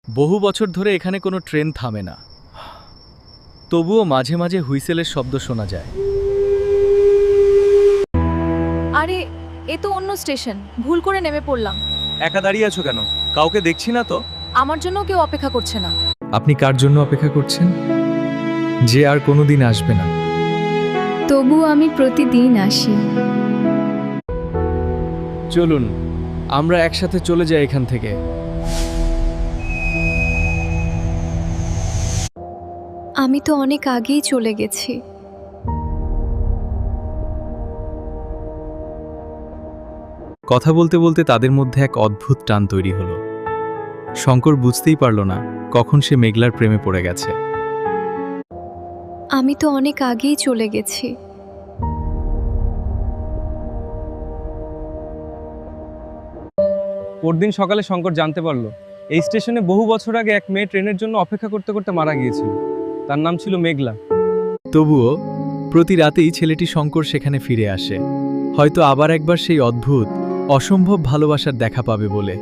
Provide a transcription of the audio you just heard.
বহু বছর ধরে এখানে কোনো ট্রেন থামে না, তবুও মাঝে মাঝে হুইসেলের শব্দ শোনা যায়। আরে এ তো অন্য স্টেশন, ভুল করে নেমে পড়লাম। একা দাঁড়িয়ে আছো কেন? কাউকে দেখছি না তো। আমার জন্য কেউ অপেক্ষা করছে না। আপনি কার জন্য অপেক্ষা করছেন? যে আর কোনোদিন আসবে না। তবু আমি প্রতিদিন আসি। চলুন আমরা একসাথে চলে যাই এখান থেকে। আমি তো অনেক আগেই চলে গেছি। কথা বলতে বলতে তাদের মধ্যে এক অদ্ভুত টান তৈরি হলো। শঙ্কর বুঝতেই পারল না কখন সে মেঘলার প্রেমে পড়ে গেছে। আমি তো অনেক আগেই চলে গেছি। পরদিন সকালে শঙ্কর জানতে পারল এই স্টেশনে বহু বছর আগে এক মেয়ে ট্রেনের জন্য অপেক্ষা করতে করতে মারা গিয়েছিল। তার নাম ছিল মেঘলা। তবুও প্রতি রাতেই ছেলেটি শঙ্কর সেখানে ফিরে আসে, হয়তো আবার একবার সেই অদ্ভুত অসম্ভব ভালোবাসার দেখা পাবে বলে।